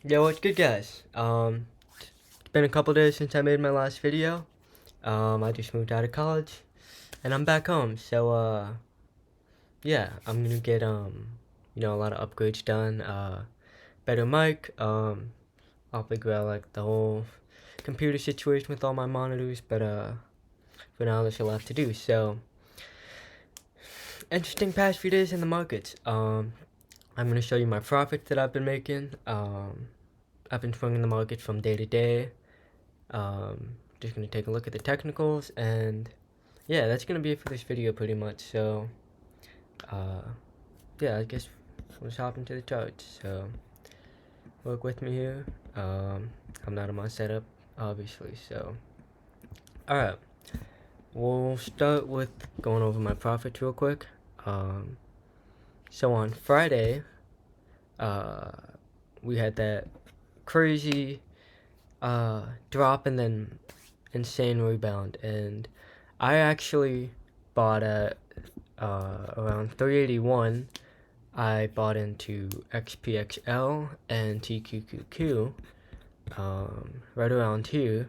Yo, what's good, guys? It's been a couple days since I made my last video. I just moved out of college, and I'm back home. So, yeah, I'm gonna get a lot of upgrades done. Better mic. I'll figure out like the whole computer situation with all my monitors. But for now, there's a lot to do. So, interesting past few days in the markets. I'm gonna show you my profits that I've been making. I've been swinging the market from day to day. Just gonna take a look at the technicals, and yeah, that's gonna be it for this video pretty much. So uh, yeah, I guess let's hop into the charts. So work with me here. I'm not on my setup, obviously. So all right, we'll start with going over my profits real quick. So on Friday, uh, we had that crazy drop and then insane rebound, and I actually bought at around 381. I bought into XPXL and TQQQ right around here,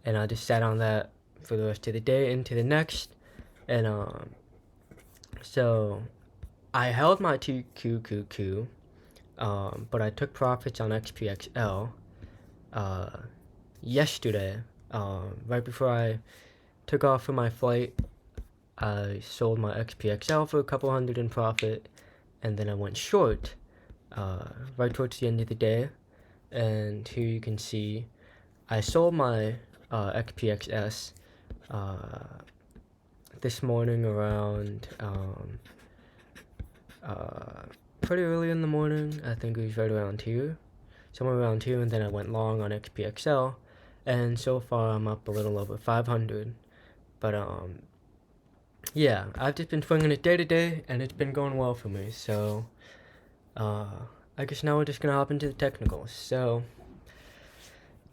and I just sat on that for the rest of the day into the next. And so I held my TQQQ, but I took profits on XPXL yesterday. Right before I took off for my flight, I sold my XPXL for a couple hundred in profit, and then I went short right towards the end of the day. And here you can see I sold my XPXS this morning around pretty early in the morning. I think it was right around here, somewhere around here, and then I went long on XPXL, and so far I'm up a little over 500. But yeah, I've just been swinging it day to day, and it's been going well for me. So I guess now we're just gonna hop into the technicals. So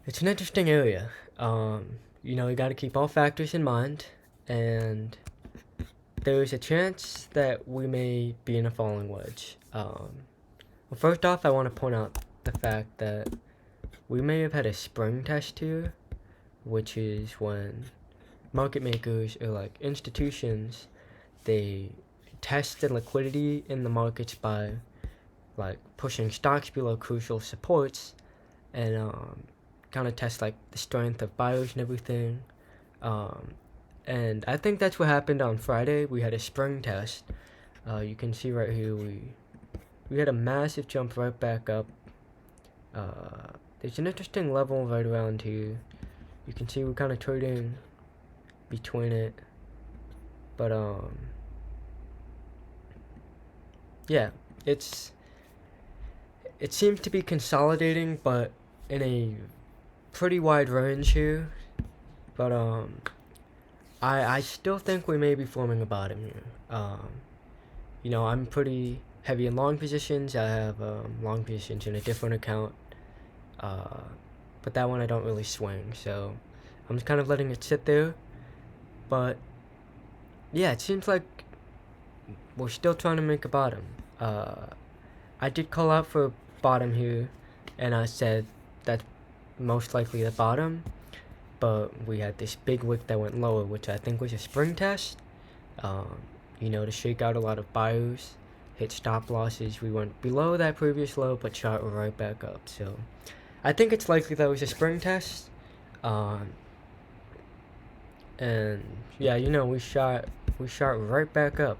it's an interesting area. You got to keep all factors in mind, and there is a chance that we may be in a falling wedge. Well, first off, I want to point out the fact that we may have had a spring test here, which is when market makers or like institutions, they test the liquidity in the markets by like pushing stocks below crucial supports, and kind of test like the strength of buyers and everything. And I think that's what happened on Friday. We had a spring test. You can see right here we had a massive jump right back up. There's an interesting level right around here. You can see we're kind of trading between it, but yeah, it seems to be consolidating, but in a pretty wide range here. But I still think we may be forming a bottom here. I'm pretty heavy in long positions. I have long positions in a different account, but that one I don't really swing, so I'm just kind of letting it sit there. But yeah, it seems like we're still trying to make a bottom. I did call out for a bottom here, and I said that's most likely the bottom, but we had this big wick that went lower, which I think was a spring test. To shake out a lot of buyers, hit stop losses. We went below that previous low, but shot right back up. So I think it's likely that was a spring test. And yeah, we shot right back up.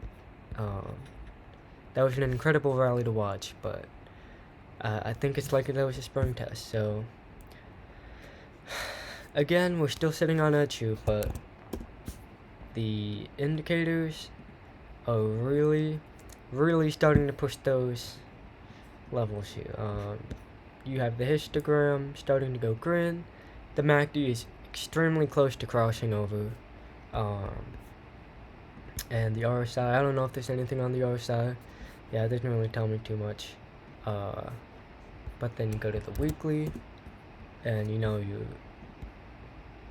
That was an incredible rally to watch, but I think it's likely that was a spring test. So again, we're still sitting on edge here, but the indicators are really, really starting to push those levels here. You have the histogram starting to go green. The MACD is extremely close to crossing over. And the RSI, I don't know if there's anything on the RSI. Yeah, it doesn't really tell me too much. But then you go to the weekly, and you're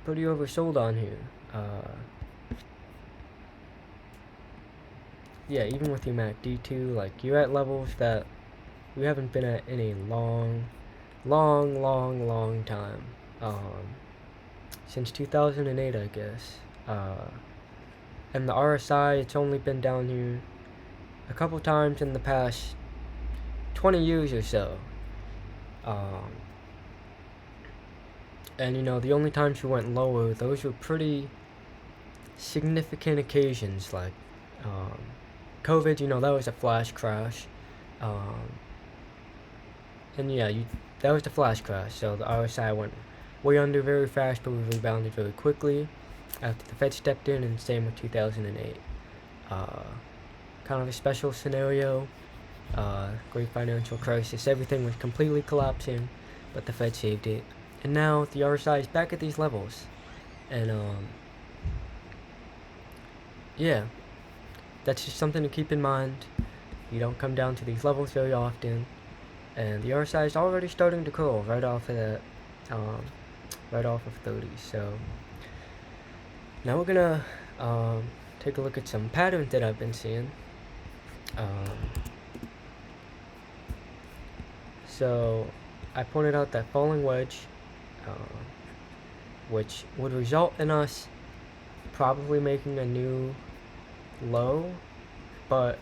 pretty oversold on here. Yeah, even with your MACD too, like you're at levels that we haven't been at in a long, long time. Since 2008, I guess. And the RSI, it's only been down here a couple times in the past 20 years or so. Um, and the only times we went lower, those were pretty significant occasions, like um, COVID. That was a flash crash. Um, and yeah, that was the flash crash. So the RSI went way under very fast, but we rebounded very quickly after the Fed stepped in, and same with 2008. Kind of a special scenario. Great financial crisis. Everything was completely collapsing, but the Fed saved it. And now the RSI is back at these levels. And yeah, that's just something to keep in mind. You don't come down to these levels very often. And the RSI is already starting to curl right off of that, right off of 30. So now we're gonna take a look at some patterns that I've been seeing. So I pointed out that falling wedge, which would result in us probably making a new low, but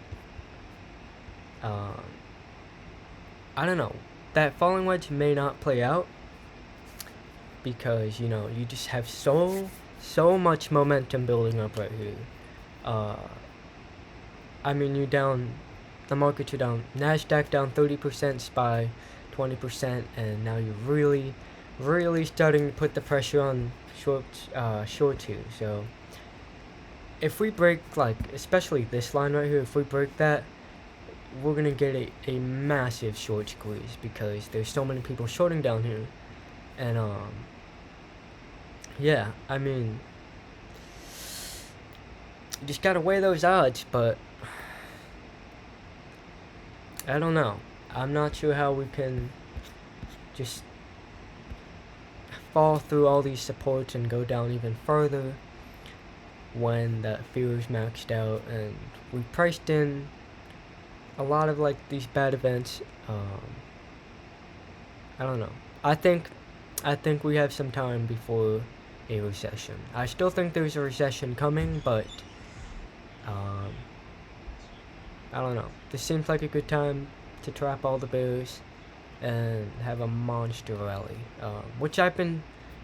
I don't know. That falling wedge may not play out because you just have so much momentum building up right here. I mean, the markets are down. Nasdaq down 30%, SPY 20%, and now you're really starting to put the pressure on shorts here. So if we break, especially this line right here, if we break that, we're gonna get a massive short squeeze because there's so many people shorting down here. And yeah, I mean, you just gotta weigh those odds, but I don't know. I'm not sure how we can just fall through all these supports and go down even further when that fear is maxed out, and we priced in a lot of these bad events. I don't know. I think we have some time before a recession. I still think there's a recession coming, but I don't know. This seems like a good time to trap all the bears and have a monster rally, which I've been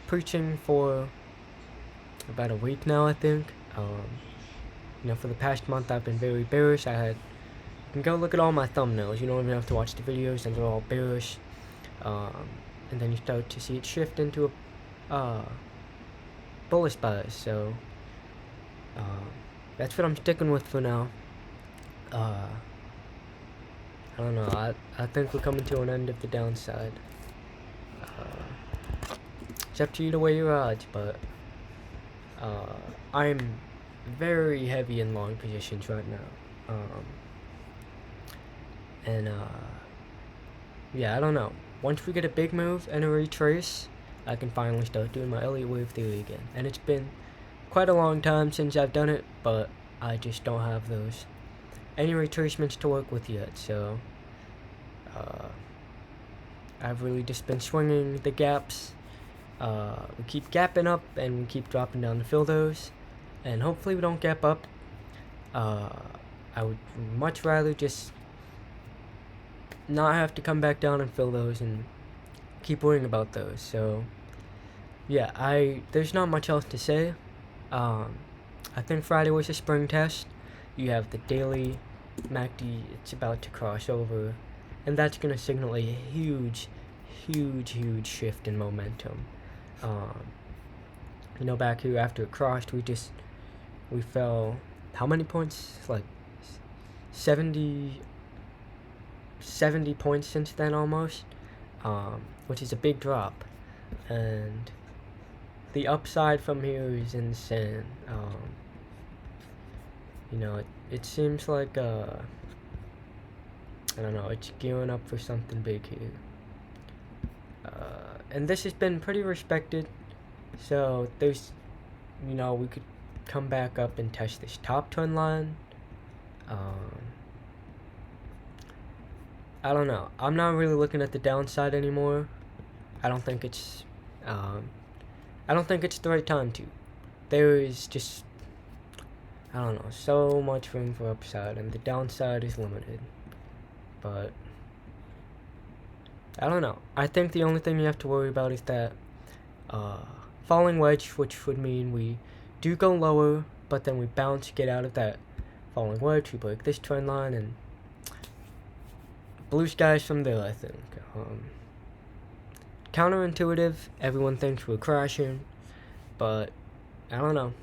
preaching for about a week now, I think. For the past month I've been very bearish. You can go look at all my thumbnails. You don't even have to watch the videos, and they're all bearish. And then you start to see it shift into a bullish bias. So that's what I'm sticking with for now. I don't know. I think we're coming to an end of the downside. It's up to you to weigh your odds, but I'm very heavy in long positions right now. And yeah, I don't know. Once we get a big move and a retrace, I can finally start doing my Elliott wave theory again. And it's been quite a long time since I've done it, but I just don't have any retracements to work with yet. So I've really just been swinging the gaps. We keep gapping up and we keep dropping down to fill those, and hopefully we don't gap up. I would much rather just not have to come back down and fill those and keep worrying about those. So yeah, there's not much else to say. I think Friday was a spring test. You have the daily MACD, it's about to cross over, and that's going to signal a huge shift in momentum. Back here after it crossed, we fell, how many points? Like 70 points since then almost, which is a big drop, and the upside from here is insane. It seems like I don't know, it's gearing up for something big here. And this has been pretty respected, so there's, we could come back up and test this top trend line. I don't know. I'm not really looking at the downside anymore. I don't think it's I don't think it's the right time to. There is just, I don't know, so much room for upside, and the downside is limited. But I don't know. I think the only thing you have to worry about is that falling wedge, which would mean we do go lower, but then we bounce, get out of that falling wedge, we break this trend line, and blue skies from there, I think. Counterintuitive, everyone thinks we're crashing, but I don't know.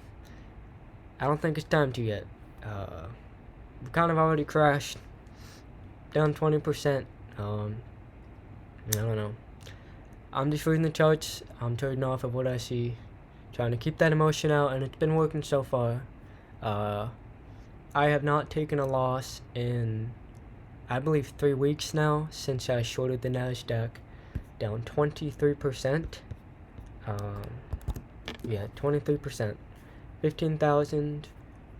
I don't think it's time to yet. We kind of already crashed, down 20%. I don't know. I'm just reading the charts. I'm trading off of what I see, trying to keep that emotion out, and it's been working so far. I have not taken a loss in, I believe, 3 weeks now since I shorted the NASDAQ, down 23%. Yeah, 23%. 15,000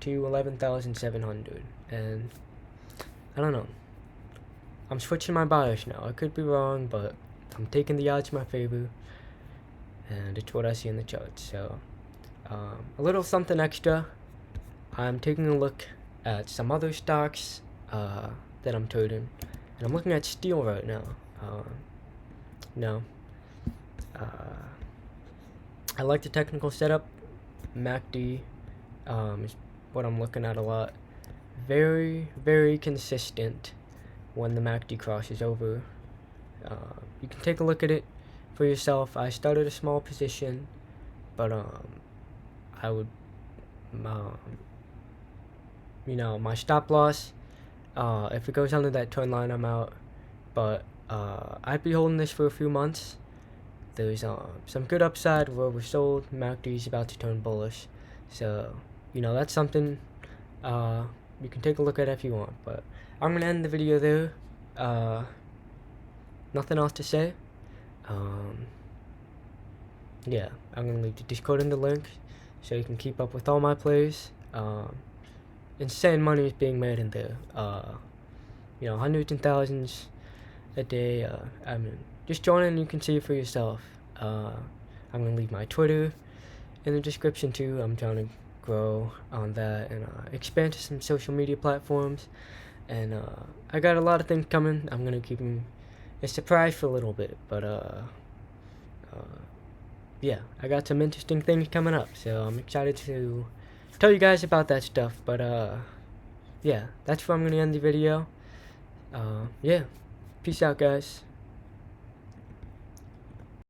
to 11,700, and I don't know. I'm switching my bias now. I could be wrong, but I'm taking the odds in my favor, and it's what I see in the charts. So, a little something extra. I'm taking a look at some other stocks that I'm trading, and I'm looking at steel right now. I like the technical setup. MACD is what I'm looking at a lot. Very, very consistent when the MACD crosses over. You can take a look at it for yourself. I started a small position, but I would, my stop loss, if it goes under that trend line, I'm out. But I'd be holding this for a few months. There's some good upside. We're oversold. MACD is about to turn bullish, so that's something you can take a look at if you want. But I'm gonna end the video there. Nothing else to say. Yeah, I'm gonna leave the Discord in the link so you can keep up with all my plays. Insane money is being made in there. Hundreds and thousands a day. Just join in and you can see it for yourself. I'm going to leave my Twitter in the description too. I'm trying to grow on that and expand to some social media platforms. And I got a lot of things coming. I'm going to keep them a surprise for a little bit. But yeah, I got some interesting things coming up. So I'm excited to tell you guys about that stuff. But yeah, that's where I'm going to end the video. Yeah, peace out, guys.